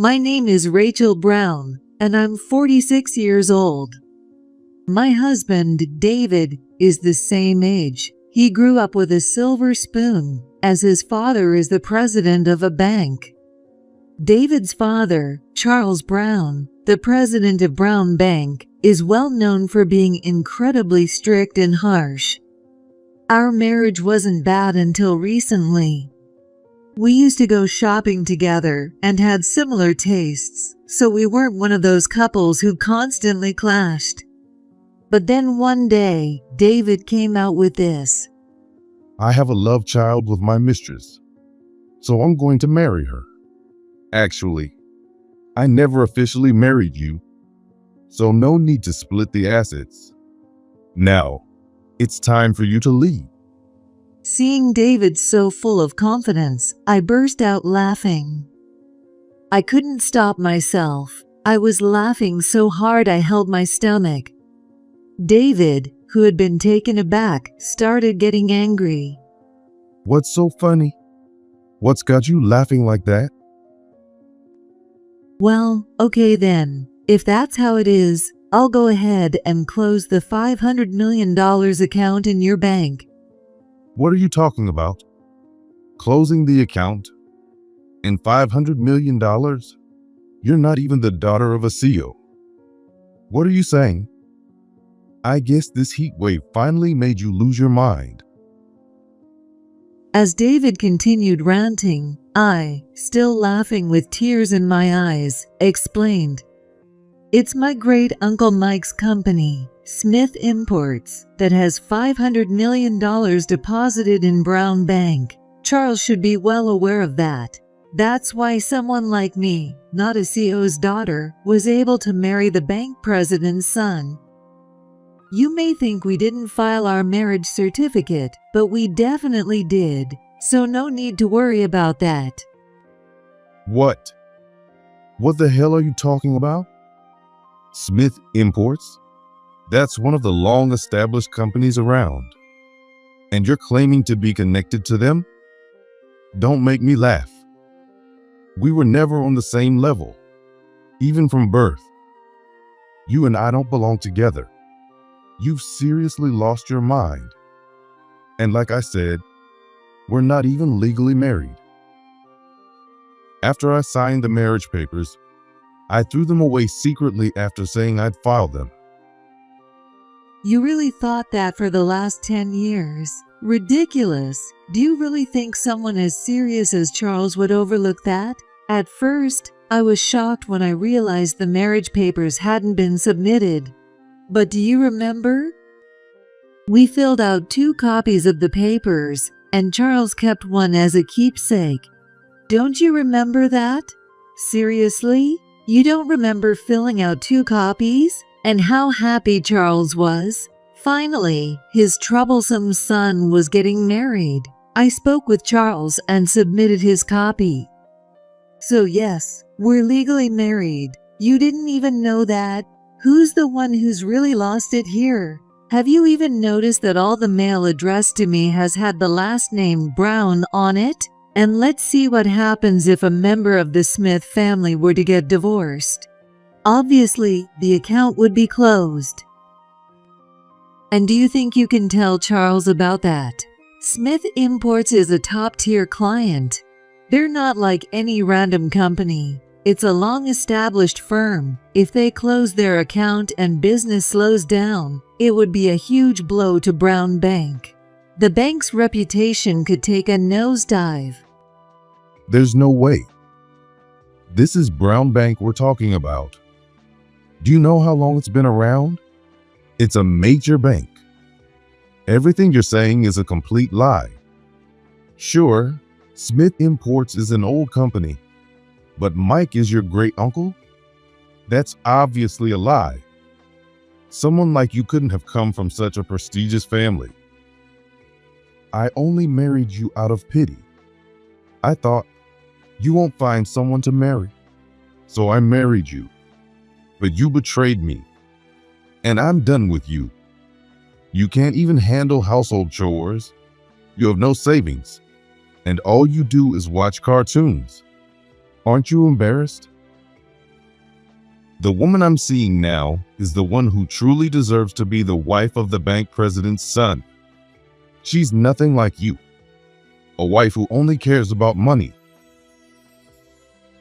My name is Rachel Brown, and I'm 46 years old. My husband, David, is the same age. He grew up with a silver spoon, as his father is the president of a bank. David's father, Charles Brown, the president of Brown Bank, is well known for being incredibly strict and harsh. Our marriage wasn't bad until recently. We used to go shopping together and had similar tastes, so we weren't one of those couples who constantly clashed. But then one day, David came out with this. I have a love child with my mistress, so I'm going to marry her. Actually, I never officially married you, so no need to split the assets. Now, it's time for you to leave. Seeing David so full of confidence, I burst out laughing. I couldn't stop myself. I was laughing so hard I held my stomach. David, who had been taken aback, started getting angry. What's so funny? What's got you laughing like that? Well, okay then. If that's how it is, I'll go ahead and close the $500 million account in your bank. What are you talking about? Closing the account? And $500 million? You're not even the daughter of a CEO. What are you saying? I guess this heat wave finally made you lose your mind. As David continued ranting, I, still laughing with tears in my eyes, explained. It's my great Uncle Mike's company, Smith Imports, that has $500 million deposited in Brown Bank. Charles should be well aware of that. That's why someone like me, not a CEO's daughter, was able to marry the bank president's son. You may think we didn't file our marriage certificate, but we definitely did, so no need to worry about that. What? What the hell are you talking about? Smith Imports? That's one of the long-established companies around. And you're claiming to be connected to them? Don't make me laugh. We were never on the same level, even from birth. You and I don't belong together. You've seriously lost your mind. And like I said, we're not even legally married. After I signed the marriage papers, I threw them away secretly after saying I'd filed them. You really thought that for the last 10 years? Ridiculous. Do you really think someone as serious as Charles would overlook that? At first, I was shocked when I realized the marriage papers hadn't been submitted. But do you remember? We filled out 2 copies of the papers, and Charles kept one as a keepsake. Don't you remember that? Seriously? You don't remember filling out 2 copies? And how happy Charles was? Finally, his troublesome son was getting married. I spoke with Charles and submitted his copy. So yes, we're legally married. You didn't even know that? Who's the one who's really lost it here? Have you even noticed that all the mail addressed to me has had the last name Brown on it? And let's see what happens if a member of the Smith family were to get divorced. Obviously, the account would be closed. And do you think you can tell Charles about that? Smith Imports is a top-tier client. They're not like any random company. It's a long-established firm. If they close their account and business slows down, it would be a huge blow to Brown Bank. The bank's reputation could take a nosedive. There's no way. This is Brown Bank we're talking about. Do you know how long it's been around? It's a major bank. Everything you're saying is a complete lie. Sure, Smith Imports is an old company, but Mike is your great uncle? That's obviously a lie. Someone like you couldn't have come from such a prestigious family. I only married you out of pity. I thought, you won't find someone to marry. So I married you. But you betrayed me. And I'm done with you. You can't even handle household chores. You have no savings. And all you do is watch cartoons. Aren't you embarrassed? The woman I'm seeing now is the one who truly deserves to be the wife of the bank president's son. She's nothing like you, a wife who only cares about money.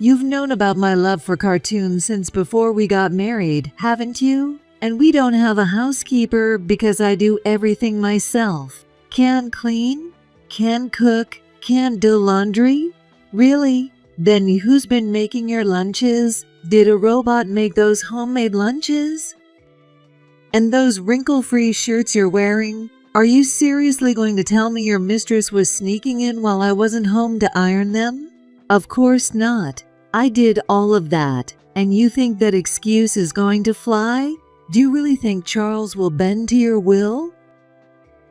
You've known about my love for cartoons since before we got married, haven't you? And we don't have a housekeeper because I do everything myself. Can't clean, can't cook, can't do laundry. Really? Then who's been making your lunches? Did a robot make those homemade lunches? And those wrinkle-free shirts you're wearing? Are you seriously going to tell me your mistress was sneaking in while I wasn't home to iron them? Of course not. I did all of that. And you think that excuse is going to fly? Do you really think Charles will bend to your will?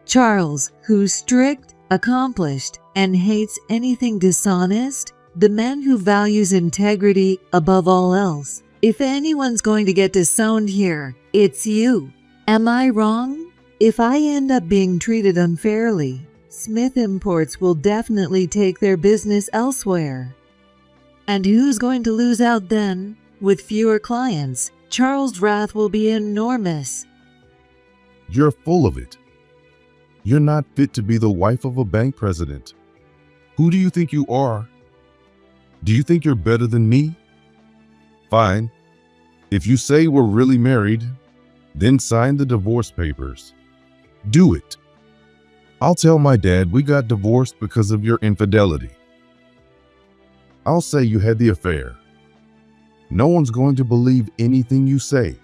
Charles, who's strict, accomplished, and hates anything dishonest? The man who values integrity above all else. If anyone's going to get disowned here, it's you. Am I wrong? If I end up being treated unfairly, Smith Imports will definitely take their business elsewhere. And who's going to lose out then? With fewer clients, Charles' wrath will be enormous. You're full of it. You're not fit to be the wife of a bank president. Who do you think you are? Do you think you're better than me? Fine. If you say we're really married, then sign the divorce papers. Do it. I'll tell my dad we got divorced because of your infidelity. I'll say you had the affair. No one's going to believe anything you say.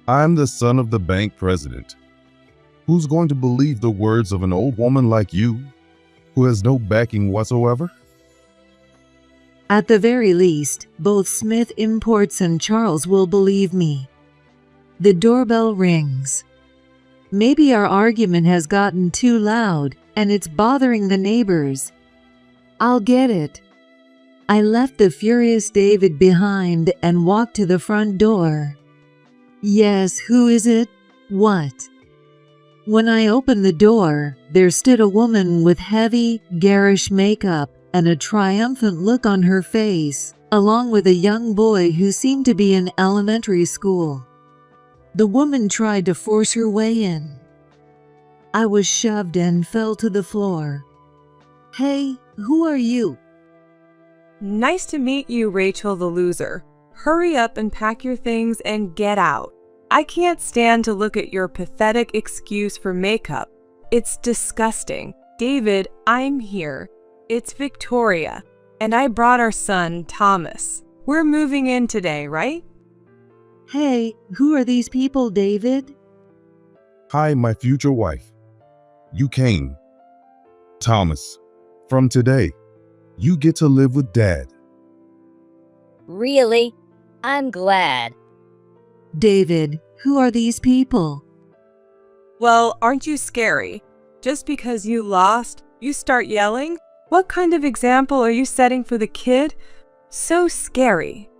I'm the son of the bank president. Who's going to believe the words of an old woman like you, who has no backing whatsoever? At the very least, both Smith Imports and Charles will believe me. The doorbell rings. Maybe our argument has gotten too loud and it's bothering the neighbors. I'll get it. I left the furious David behind and walked to the front door. Yes, who is it? What? When I opened the door, there stood a woman with heavy, garish makeup and a triumphant look on her face, along with a young boy who seemed to be in elementary school. The woman tried to force her way in. I was shoved and fell to the floor. Hey, who are you? Nice to meet you, Rachel the loser. Hurry up and pack your things and get out. I can't stand to look at your pathetic excuse for makeup. It's disgusting. David, I'm here. It's Victoria, and I brought our son, Thomas. We're moving in today, right? Hey, who are these people, David? Hi, my future wife. You came. Thomas, from today, you get to live with Dad. Really? I'm glad. David, who are these people? Well, aren't you scary? Just because you lost, you start yelling? What kind of example are you setting for the kid? So scary.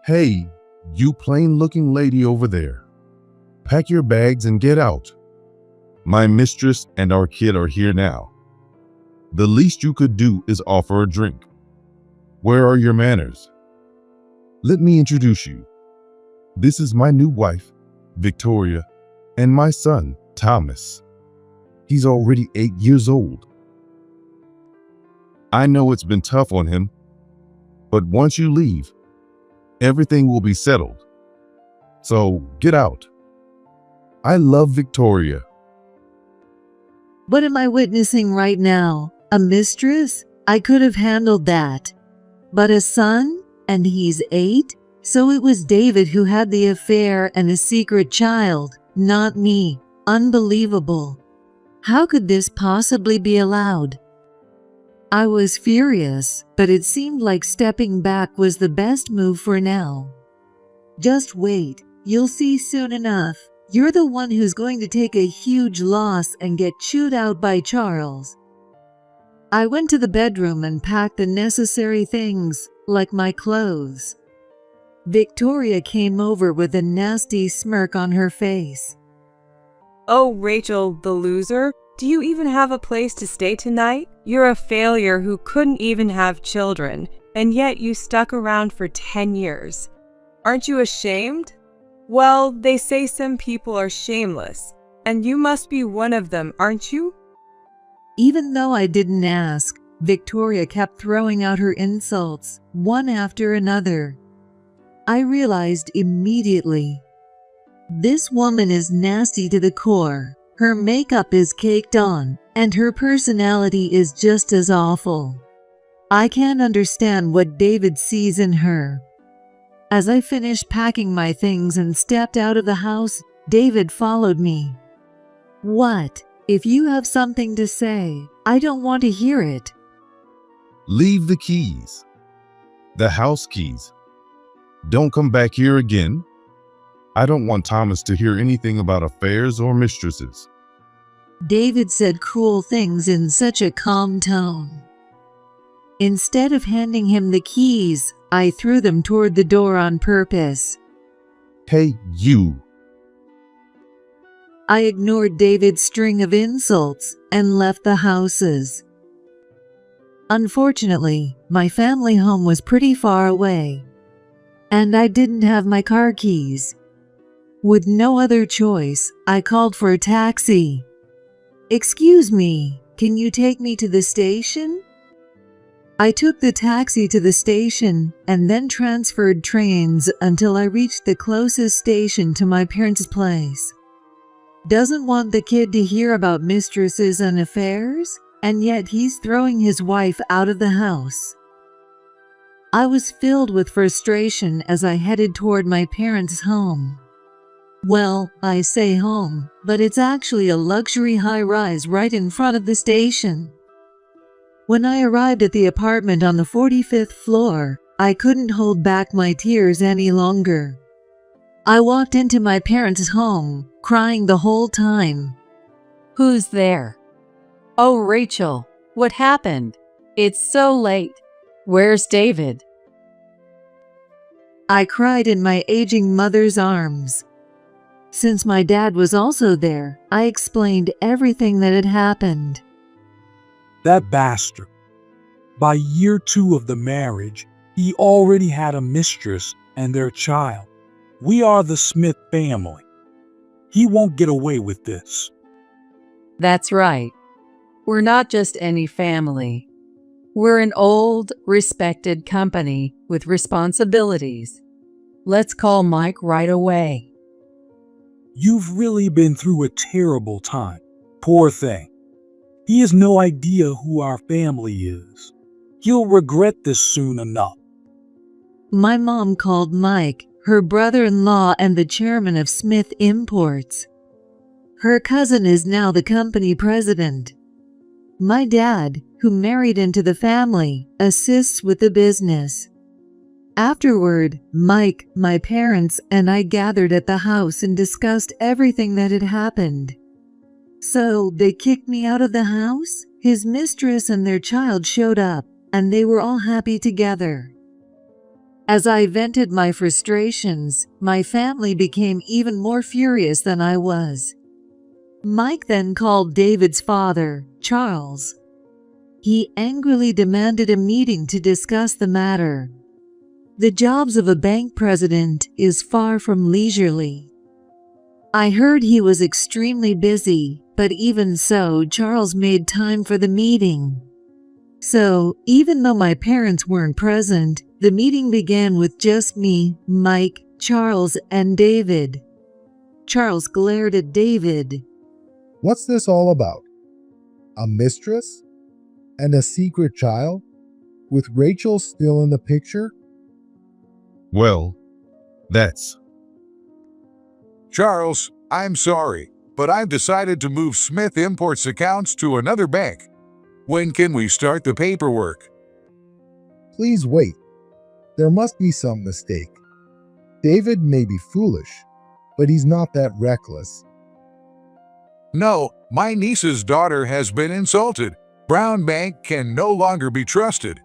Hey, you plain-looking lady over there. Pack your bags and get out. My mistress and our kid are here now. The least you could do is offer a drink. Where are your manners? Let me introduce you. This is my new wife, Victoria, and my son, Thomas. He's already 8 years old. I know it's been tough on him, but once you leave, everything will be settled. So get out. I love Victoria. What am I witnessing right now? A mistress? I could have handled that. But a son? And he's 8? So it was David who had the affair and a secret child, not me. Unbelievable. How could this possibly be allowed? I was furious, but it seemed like stepping back was the best move for now. Just wait, you'll see soon enough. You're the one who's going to take a huge loss and get chewed out by Charles. I went to the bedroom and packed the necessary things, like my clothes. Victoria came over with a nasty smirk on her face. Oh, Rachel the loser, do you even have a place to stay tonight? You're a failure who couldn't even have children, and yet you stuck around for 10 years. Aren't you ashamed? Well, they say some people are shameless, and you must be one of them, aren't you? Even though I didn't ask, Victoria kept throwing out her insults, one after another. I realized immediately. This woman is nasty to the core. Her makeup is caked on, and her personality is just as awful. I can't understand what David sees in her. As I finished packing my things and stepped out of the house, David followed me. What? If you have something to say, I don't want to hear it. Leave the keys. The house keys. Don't come back here again. I don't want Thomas to hear anything about affairs or mistresses. David said cruel things in such a calm tone. Instead of handing him the keys, I threw them toward the door on purpose. Hey, you. I ignored David's string of insults and left the houses. Unfortunately, my family home was pretty far away, and I didn't have my car keys. With no other choice, I called for a taxi. "Excuse me, can you take me to the station?" I took the taxi to the station and then transferred trains until I reached the closest station to my parents' place. Doesn't want the kid to hear about mistresses and affairs, and yet he's throwing his wife out of the house. I was filled with frustration as I headed toward my parents' home. Well, I say home, but it's actually a luxury high-rise right in front of the station. When I arrived at the apartment on the 45th floor, I couldn't hold back my tears any longer. I walked into my parents' home, crying the whole time. Who's there? Oh, Rachel, what happened? It's so late. Where's David? I cried in my aging mother's arms. Since my dad was also there, I explained everything that had happened. That bastard. By year 2 of the marriage, he already had a mistress and their child. We are the Smith family. He won't get away with this. That's right. We're not just any family. We're an old, respected company with responsibilities. Let's call Mike right away. You've really been through a terrible time. Poor thing. He has no idea who our family is. He'll regret this soon enough. My mom called Mike, her brother-in-law and the chairman of Smith Imports. Her cousin is now the company president. My dad, who married into the family, assists with the business. Afterward, Mike, my parents, and I gathered at the house and discussed everything that had happened. So, they kicked me out of the house, his mistress and their child showed up, and they were all happy together. As I vented my frustrations, my family became even more furious than I was. Mike then called David's father, Charles. He angrily demanded a meeting to discuss the matter. The jobs of a bank president is far from leisurely. I heard he was extremely busy, but even so, Charles made time for the meeting. So, even though my parents weren't present, the meeting began with just me, Mike, Charles, and David. Charles glared at David. What's this all about? A mistress? And a secret child? With Rachel still in the picture? Well, that's... Charles, I'm sorry, but I've decided to move Smith Imports accounts to another bank. When can we start the paperwork? Please wait. There must be some mistake. David may be foolish, but he's not that reckless. No, my niece's daughter has been insulted. Brown Bank can no longer be trusted.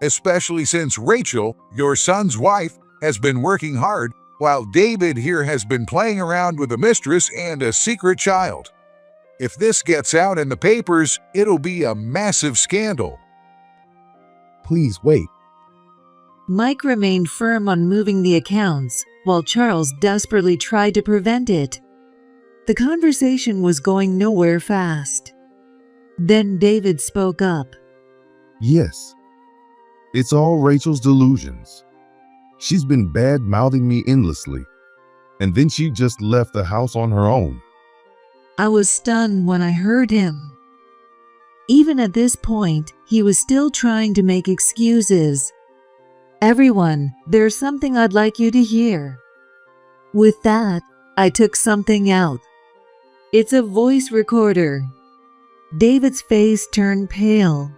Especially since Rachel, your son's wife, has been working hard, while David here has been playing around with a mistress and a secret child. If this gets out in the papers, it'll be a massive scandal. Please wait. Mike remained firm on moving the accounts, while Charles desperately tried to prevent it. The conversation was going nowhere fast. Then David spoke up. Yes, it's all Rachel's delusions. She's been bad-mouthing me endlessly, and then she just left the house on her own. I was stunned when I heard him. Even at this point, he was still trying to make excuses. Everyone, there's something I'd like you to hear. With that, I took something out. It's a voice recorder. David's face turned pale.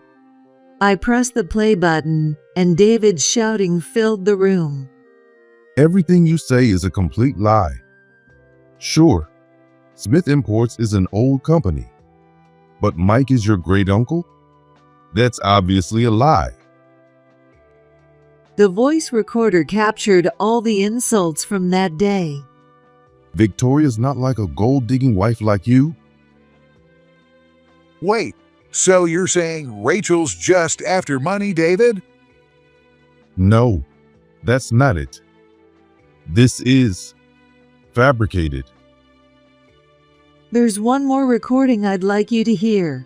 I pressed the play button, and David's shouting filled the room. Everything you say is a complete lie. Sure, Smith Imports is an old company, but Mike is your great uncle? That's obviously a lie. The voice recorder captured all the insults from that day. Victoria's not like a gold-digging wife like you. Wait, so you're saying Rachel's just after money, David? No, that's not it. This is fabricated. There's one more recording I'd like you to hear.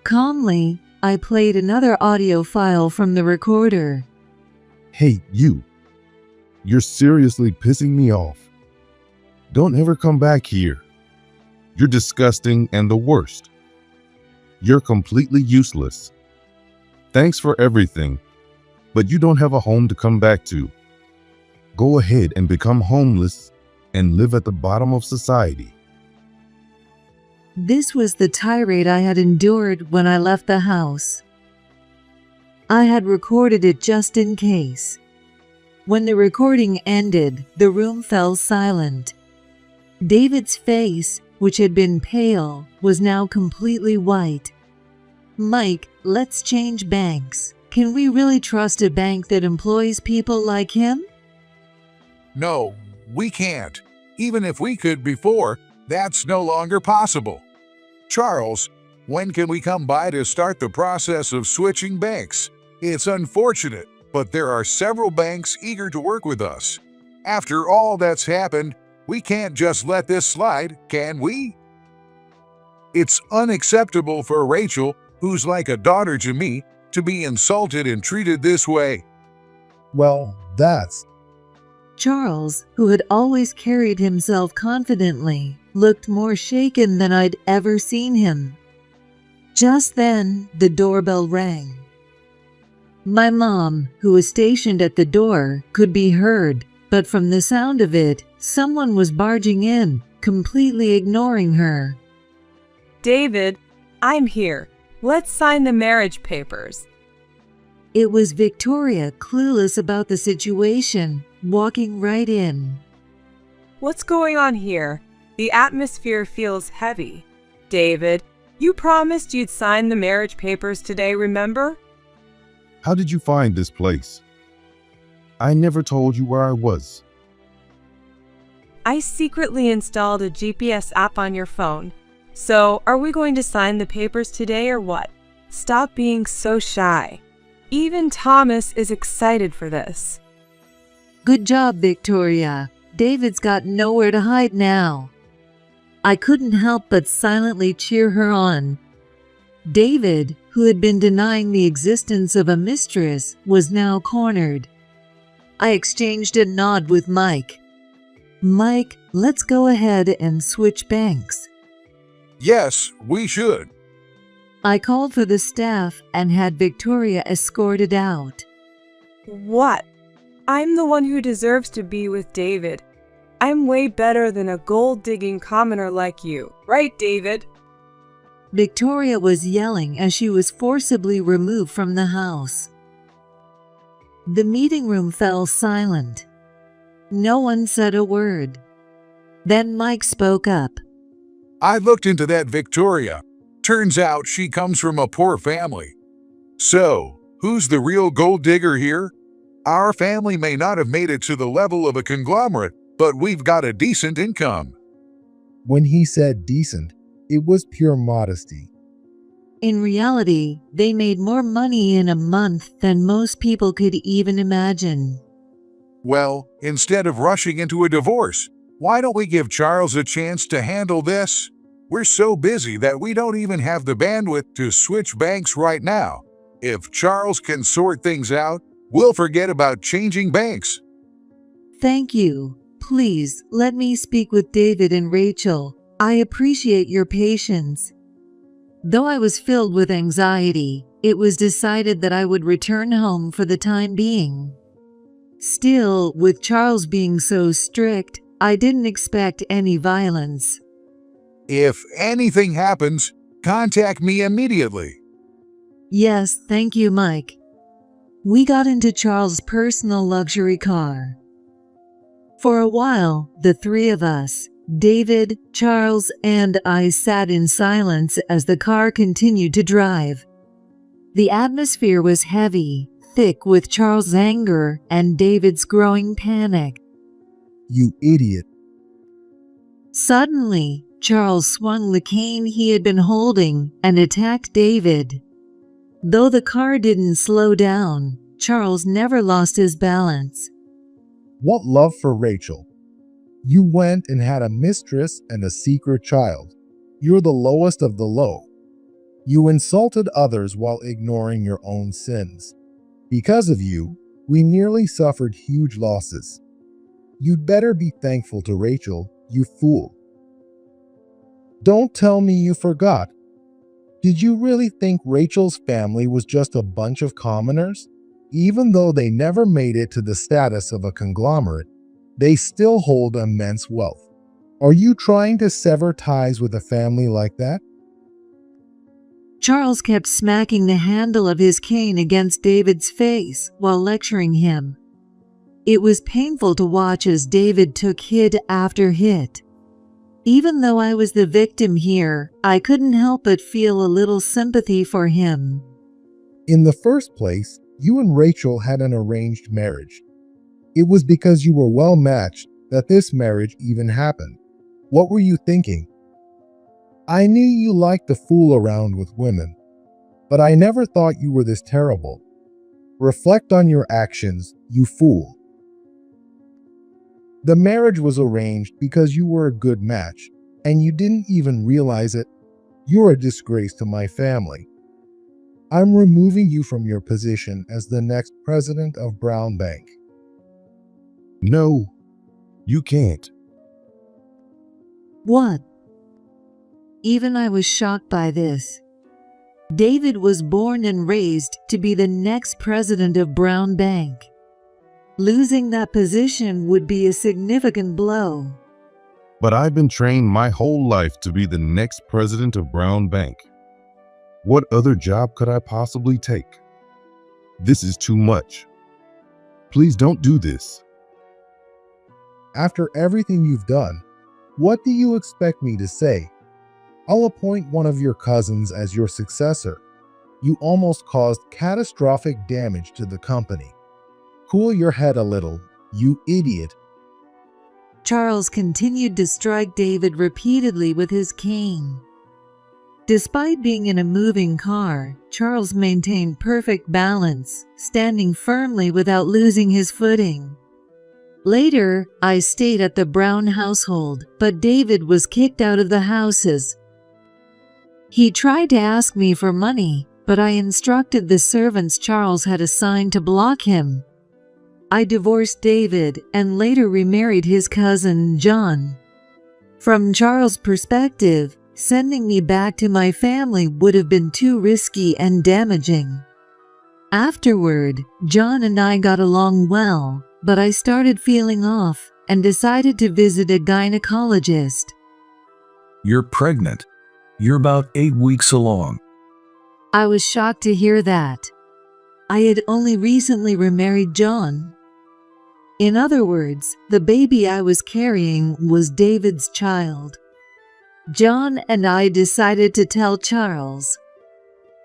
Calmly, I played another audio file from the recorder. Hey, you. You're seriously pissing me off. Don't ever come back here. You're disgusting and the worst. You're completely useless. Thanks for everything, but you don't have a home to come back to. Go ahead and become homeless and live at the bottom of society. This was the tirade I had endured when I left the house. I had recorded it just in case. When the recording ended, the room fell silent. David's face, which had been pale, was now completely white. Mike, let's change banks. Can we really trust a bank that employs people like him? No, we can't. Even if we could before, that's no longer possible. Charles, when can we come by to start the process of switching banks? It's unfortunate, but there are several banks eager to work with us. After all that's happened, we can't just let this slide, can we? It's unacceptable for Rachel, who's like a daughter to me, to be insulted and treated this way. Well, that's... Charles, who had always carried himself confidently, looked more shaken than I'd ever seen him. Just then, the doorbell rang. My mom, who was stationed at the door, could be heard, but from the sound of it, someone was barging in, completely ignoring her. David, I'm here. Let's sign the marriage papers. It was Victoria, clueless about the situation, walking right in. What's going on here? The atmosphere feels heavy. David, you promised you'd sign the marriage papers today, remember? How did you find this place? I never told you where I was. I secretly installed a GPS app on your phone. So, are we going to sign the papers today or what? Stop being so shy. Even Thomas is excited for this. Good job, Victoria. David's got nowhere to hide now. I couldn't help but silently cheer her on. David, who had been denying the existence of a mistress, was now cornered. I exchanged a nod with Mike. Mike, let's go ahead and switch banks. Yes, we should. I called for the staff and had Victoria escorted out. What? I'm the one who deserves to be with David. I'm way better than a gold-digging commoner like you, right, David? Victoria was yelling as she was forcibly removed from the house. The meeting room fell silent. No one said a word. Then Mike spoke up. I looked into that Victoria. Turns out she comes from a poor family. So, who's the real gold digger here? Our family may not have made it to the level of a conglomerate, but we've got a decent income. When he said decent, it was pure modesty. In reality, they made more money in a month than most people could even imagine. Well, instead of rushing into a divorce, why don't we give Charles a chance to handle this? We're so busy that we don't even have the bandwidth to switch banks right now. If Charles can sort things out, we'll forget about changing banks. Thank you. Please, let me speak with David and Rachel. I appreciate your patience. Though I was filled with anxiety, it was decided that I would return home for the time being. Still, with Charles being so strict, I didn't expect any violence. If anything happens, contact me immediately. Yes, thank you, Mike. We got into Charles' personal luxury car. For a while, the three of us, David, Charles, and I, sat in silence as the car continued to drive. The atmosphere was heavy, thick with Charles' anger and David's growing panic. You idiot. Suddenly, Charles swung the cane he had been holding and attacked David. Though the car didn't slow down, Charles never lost his balance. What love for Rachel. You went and had a mistress and a secret child. You're the lowest of the low. You insulted others while ignoring your own sins. Because of you, we nearly suffered huge losses. You'd better be thankful to Rachel, you fool. Don't tell me you forgot. Did you really think Rachel's family was just a bunch of commoners? Even though they never made it to the status of a conglomerate, they still hold immense wealth. Are you trying to sever ties with a family like that? Charles kept smacking the handle of his cane against David's face while lecturing him. It was painful to watch as David took hit after hit. Even though I was the victim here, I couldn't help but feel a little sympathy for him. In the first place, you and Rachel had an arranged marriage. It was because you were well matched that this marriage even happened. What were you thinking? I knew you liked to fool around with women, but I never thought you were this terrible. Reflect on your actions, you fool. The marriage was arranged because you were a good match, and you didn't even realize it. You're a disgrace to my family. I'm removing you from your position as the next president of Brown Bank. No, you can't. What? Even I was shocked by this. David was born and raised to be the next president of Brown Bank. Losing that position would be a significant blow. But I've been trained my whole life to be the next president of Brown Bank. What other job could I possibly take? This is too much. Please don't do this. After everything you've done, what do you expect me to say? I'll appoint one of your cousins as your successor. You almost caused catastrophic damage to the company. Cool your head a little, you idiot. Charles continued to strike David repeatedly with his cane. Despite being in a moving car, Charles maintained perfect balance, standing firmly without losing his footing. Later, I stayed at the Brown household, but David was kicked out of the houses. He tried to ask me for money, but I instructed the servants Charles had assigned to block him. I divorced David and later remarried his cousin, John. From Charles' perspective, sending me back to my family would have been too risky and damaging. Afterward, John and I got along well, but I started feeling off and decided to visit a gynecologist. You're pregnant. You're about 8 weeks along. I was shocked to hear that. I had only recently remarried John. In other words, the baby I was carrying was David's child. John and I decided to tell Charles.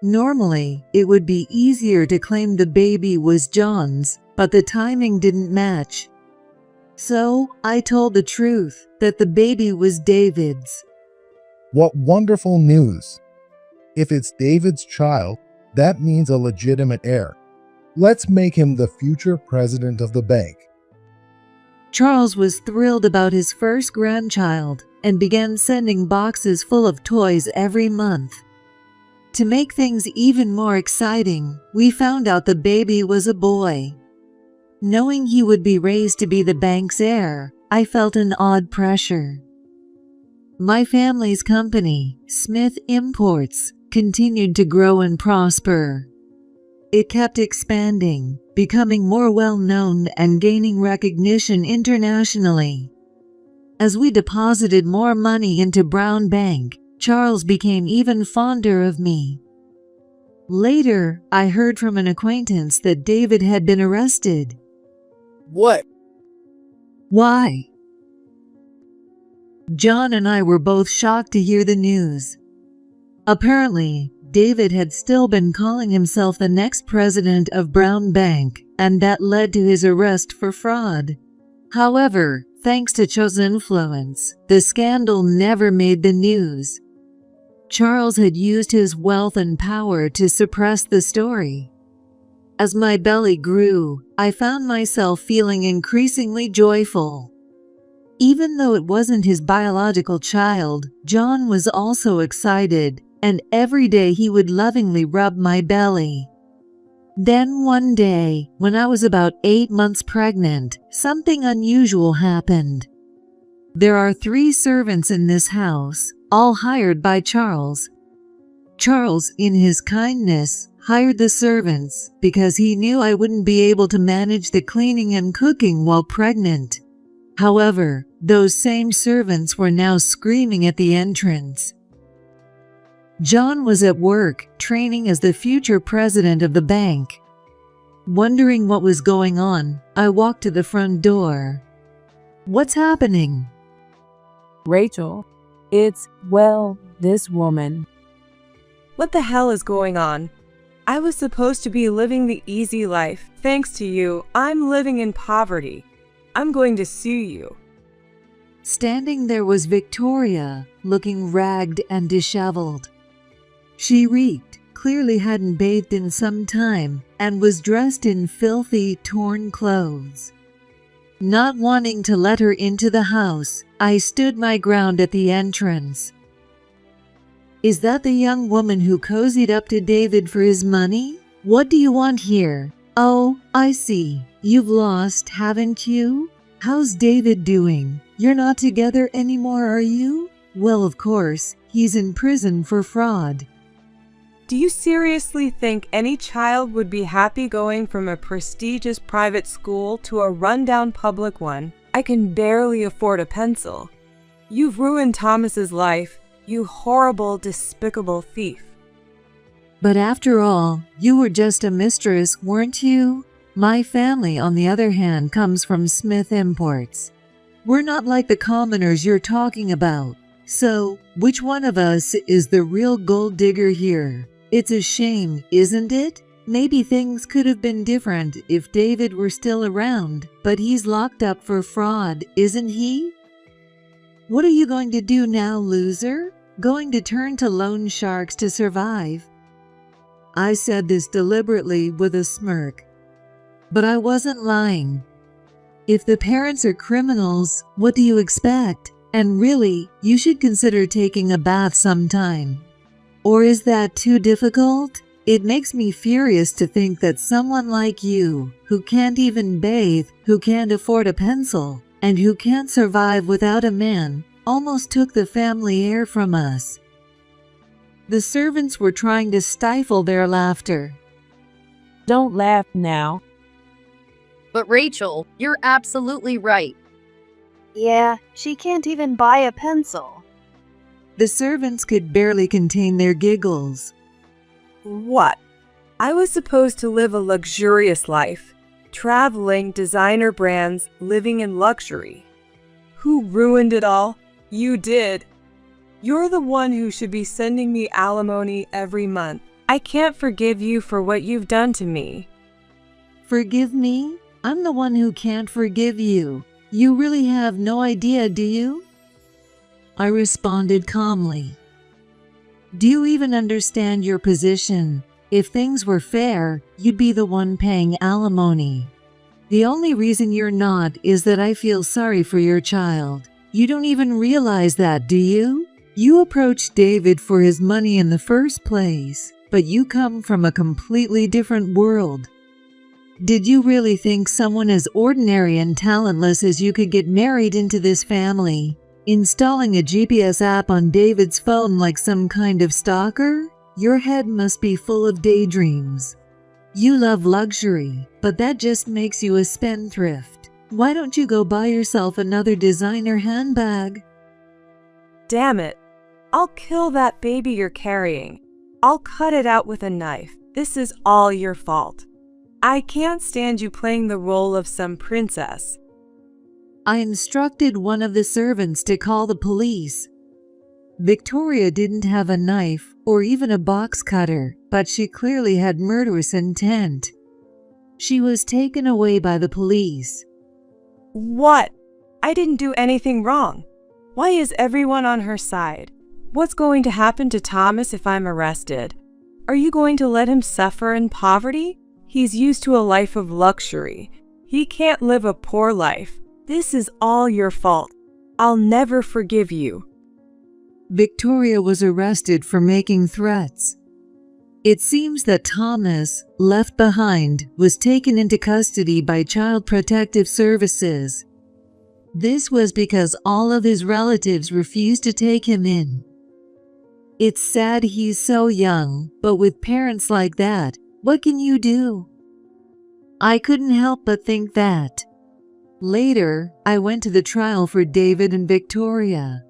Normally, it would be easier to claim the baby was John's, but the timing didn't match. So, I told the truth, that the baby was David's. What wonderful news. If it's David's child, that means a legitimate heir. Let's make him the future president of the bank. Charles was thrilled about his first grandchild and began sending boxes full of toys every month. To make things even more exciting, we found out the baby was a boy. Knowing he would be raised to be the bank's heir, I felt an odd pressure. My family's company, Smith Imports, continued to grow and prosper. It kept expanding, becoming more well-known and gaining recognition internationally. As we deposited more money into Brown Bank, Charles became even fonder of me. Later, I heard from an acquaintance that David had been arrested. What? Why? John and I were both shocked to hear the news. Apparently, David had still been calling himself the next president of Brown Bank, and that led to his arrest for fraud. However, thanks to Cho's influence, the scandal never made the news. Charles had used his wealth and power to suppress the story. As my belly grew, I found myself feeling increasingly joyful. Even though it wasn't his biological child, John was also excited, and every day he would lovingly rub my belly. Then one day, when I was about 8 months pregnant, something unusual happened. There are 3 servants in this house, all hired by Charles. Charles, in his kindness, hired the servants because he knew I wouldn't be able to manage the cleaning and cooking while pregnant. However, those same servants were now screaming at the entrance. John was at work, training as the future president of the bank. Wondering what was going on, I walked to the front door. What's happening? Rachel, it's, well, this woman. What the hell is going on? I was supposed to be living the easy life. Thanks to you, I'm living in poverty. I'm going to sue you. Standing there was Victoria, looking ragged and disheveled. She reeked, clearly hadn't bathed in some time, and was dressed in filthy, torn clothes. Not wanting to let her into the house, I stood my ground at the entrance. Is that the young woman who cozied up to David for his money? What do you want here? Oh, I see. You've lost, haven't you? How's David doing? You're not together anymore, are you? Well, of course, he's in prison for fraud. Do you seriously think any child would be happy going from a prestigious private school to a rundown public one? I can barely afford a pencil. You've ruined Thomas's life, you horrible, despicable thief. But after all, you were just a mistress, weren't you? My family, on the other hand, comes from Smith Imports. We're not like the commoners you're talking about. So, which one of us is the real gold digger here? It's a shame, isn't it? Maybe things could have been different if David were still around, but he's locked up for fraud, isn't he? What are you going to do now, loser? Going to turn to loan sharks to survive? I said this deliberately with a smirk. But I wasn't lying. If the parents are criminals, what do you expect? And really, you should consider taking a bath sometime. Or is that too difficult? It makes me furious to think that someone like you, who can't even bathe, who can't afford a pencil, and who can't survive without a man, almost took the family heir from us. The servants were trying to stifle their laughter. Don't laugh now. But Rachel, you're absolutely right. Yeah, she can't even buy a pencil. The servants could barely contain their giggles. What? I was supposed to live a luxurious life, traveling, designer brands, living in luxury. Who ruined it all? You did. You're the one who should be sending me alimony every month. I can't forgive you for what you've done to me. Forgive me? I'm the one who can't forgive you. You really have no idea, do you? I responded calmly. Do you even understand your position? If things were fair, you'd be the one paying alimony. The only reason you're not is that I feel sorry for your child. You don't even realize that, do you? You approached David for his money in the first place, but you come from a completely different world. Did you really think someone as ordinary and talentless as you could get married into this family, installing a GPS app on David's phone like some kind of stalker? Your head must be full of daydreams. You love luxury, but that just makes you a spendthrift. Why don't you go buy yourself another designer handbag? Damn it. I'll kill that baby you're carrying. I'll cut it out with a knife. This is all your fault. I can't stand you playing the role of some princess. I instructed one of the servants to call the police. Victoria didn't have a knife or even a box cutter, but she clearly had murderous intent. She was taken away by the police. What? I didn't do anything wrong. Why is everyone on her side? What's going to happen to Thomas if I'm arrested? Are you going to let him suffer in poverty? He's used to a life of luxury. He can't live a poor life. This is all your fault. I'll never forgive you. Victoria was arrested for making threats. It seems that Thomas, left behind, was taken into custody by Child Protective Services. This was because all of his relatives refused to take him in. It's sad he's so young, but with parents like that, what can you do? I couldn't help but think that. Later, I went to the trial for David and Victoria.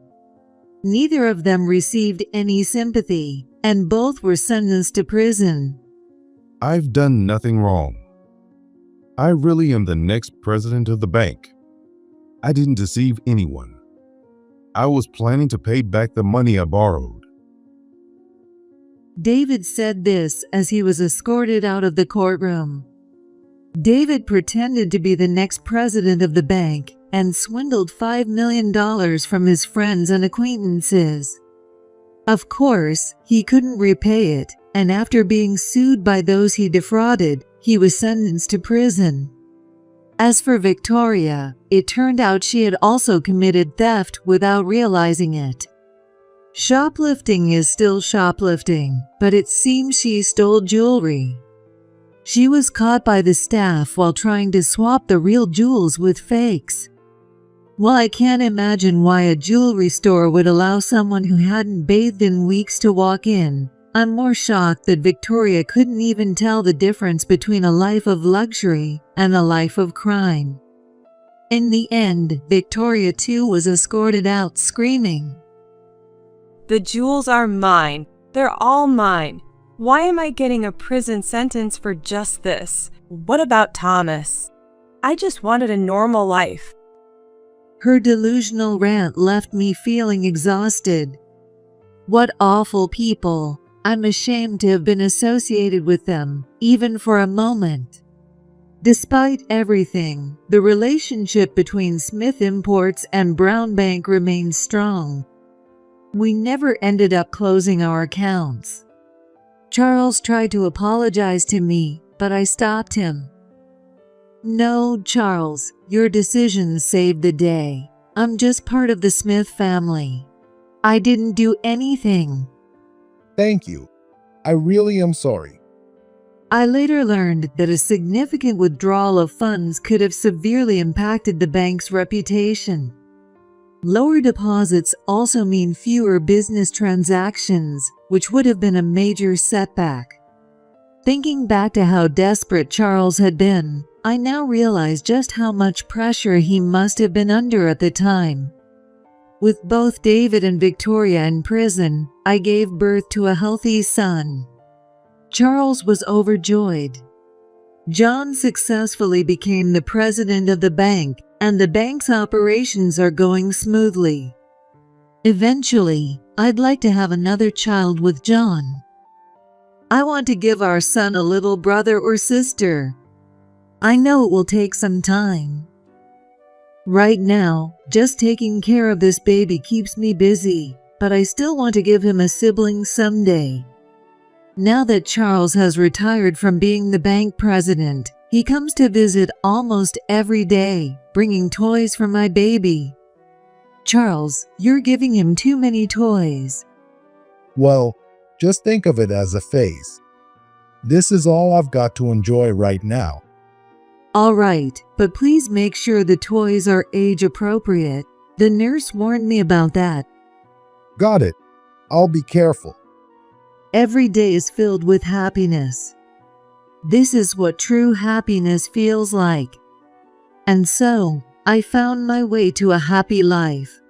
Neither of them received any sympathy, and both were sentenced to prison. I've done nothing wrong. I really am the next president of the bank. I didn't deceive anyone. I was planning to pay back the money I borrowed. David said this as he was escorted out of the courtroom. David pretended to be the next president of the bank and swindled $5 million from his friends and acquaintances. Of course, he couldn't repay it, and after being sued by those he defrauded, he was sentenced to prison. As for Victoria, it turned out she had also committed theft without realizing it. Shoplifting is still shoplifting, but it seems she stole jewelry. She was caught by the staff while trying to swap the real jewels with fakes. While I can't imagine why a jewelry store would allow someone who hadn't bathed in weeks to walk in, I'm more shocked that Victoria couldn't even tell the difference between a life of luxury and a life of crime. In the end, Victoria too was escorted out screaming, "The jewels are mine. They're all mine. Why am I getting a prison sentence for just this? What about Thomas? I just wanted a normal life." Her delusional rant left me feeling exhausted. What awful people. I'm ashamed to have been associated with them, even for a moment. Despite everything, the relationship between Smith Imports and Brown Bank remains strong. We never ended up closing our accounts. Charles tried to apologize to me, but I stopped him. "No, Charles, your decisions saved the day. I'm just part of the Smith family. I didn't do anything." Thank you. I really am sorry. I later learned that a significant withdrawal of funds could have severely impacted the bank's reputation. Lower deposits also mean fewer business transactions, which would have been a major setback. Thinking back to how desperate Charles had been, I now realize just how much pressure he must have been under at the time. With both David and Victoria in prison, I gave birth to a healthy son. Charles was overjoyed. John successfully became the president of the bank, and the bank's operations are going smoothly. Eventually, I'd like to have another child with John. I want to give our son a little brother or sister. I know it will take some time. Right now, just taking care of this baby keeps me busy, but I still want to give him a sibling someday. Now that Charles has retired from being the bank president, he comes to visit almost every day, bringing toys for my baby. Charles, you're giving him too many toys. Well, just think of it as a phase. This is all I've got to enjoy right now. All right, but please make sure the toys are age appropriate. The nurse warned me about that. Got it. I'll be careful. Every day is filled with happiness. This is what true happiness feels like. And so, I found my way to a happy life.